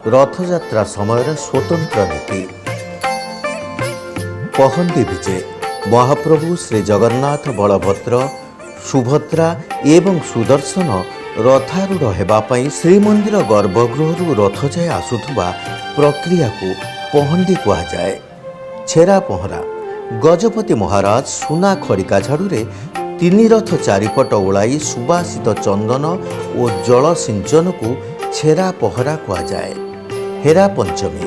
ରଥଯାତ୍ରା ସମୟରେ ସ୍ୱତନ୍ତ୍ର ନୀତି। ପହଣ୍ଡି ବିଜେ ମହାପ୍ରଭୁ ଶ୍ରୀ ଜଗନ୍ନାଥ, ବଳଭଦ୍ର, ସୁଭଦ୍ରା ଏବଂ ସୁଦର୍ଶନ ରଥାରୂଢ଼ ହେବା ପାଇଁ ଶ୍ରୀମନ୍ଦିର ଗର୍ଭଗୃହରୁ ରଥ ଯାଏ ଆସୁଥିବା ପ୍ରକ୍ରିୟାକୁ ପହଣ୍ଡି କୁହାଯାଏ। ଛେରା ପହଁରା ଗଜପତି ମହାରାଜ ସୁନା ଖଡ଼ିକା ଝାଡ଼ୁରେ ତିନି ରଥ ଚାରିପଟ ଓଳାଇ ସୁବାସିତ ଚନ୍ଦନ ଓ ଜଳ ସିଞ୍ଚନକୁ ଛେରା ପହଁରା କୁହାଯାଏ। ହେରା ପଞ୍ଚମୀ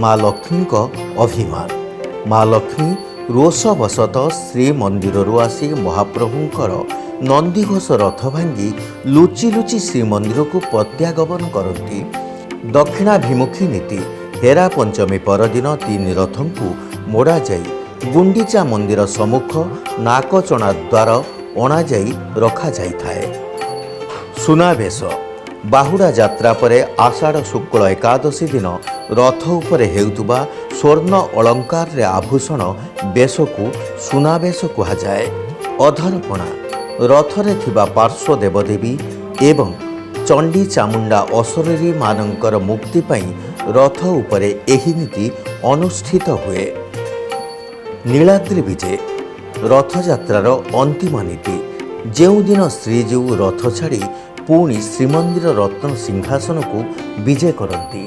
ମା ଲକ୍ଷ୍ମୀଙ୍କ ଅଭିମାନ। ମା ଲକ୍ଷ୍ମୀ ରୋଷବଶତଃ ଶ୍ରୀମନ୍ଦିରରୁ ଆସି ମହାପ୍ରଭୁଙ୍କର ନନ୍ଦିଘୋଷ ରଥ ଭାଙ୍ଗି ଲୁଚି ଲୁଚି ଶ୍ରୀମନ୍ଦିରକୁ ପ୍ରତ୍ୟାଗମନ କରନ୍ତି। ଦକ୍ଷିଣାଭିମୁଖୀ ନୀତି। ହେରା ପଞ୍ଚମୀ ପରଦିନ ତିନି ରଥଙ୍କୁ ମୋଡ଼ାଯାଇ ଗୁଣ୍ଡିଚା ମନ୍ଦିର ସମ୍ମୁଖ ନାକଚଣା ଦ୍ୱାର ଅଣାଯାଇ ରଖାଯାଇଥାଏ। ସୁନାବେଶ ବାହୁଡ଼ା ଯାତ୍ରା ପରେ ଆଷାଢ଼ ଶୁକ୍ଳ ଏକାଦଶୀ ଦିନ ରଥ ଉପରେ ହେଉଥିବା ସ୍ୱର୍ଣ୍ଣ ଅଳଙ୍କାରରେ ଆଭୂଷଣ ବେଶକୁ ସୁନାବେଶ କୁହାଯାଏ। ଅଧରପଣା ରଥରେ ଥିବା ପାର୍ଶ୍ୱ ଦେବଦେବୀ ଏବଂ ଚଣ୍ଡୀ ଚାମୁଣ୍ଡା ଅଶରୀରୀମାନଙ୍କର ମୁକ୍ତି ପାଇଁ ରଥ ଉପରେ ଏହି ନୀତି ଅନୁଷ୍ଠିତ ହୁଏ। ନୀଳାଦ୍ରି ବିଜେ ରଥଯାତ୍ରାର ଅନ୍ତିମ ନୀତି। ଯେଉଁଦିନ ଶ୍ରୀଜୀଉ ରଥ ଛାଡ଼ି ପୁଣି ଶ୍ରୀମନ୍ଦିର ରତ୍ନ ସିଂହାସନକୁ ବିଜେ କରନ୍ତି।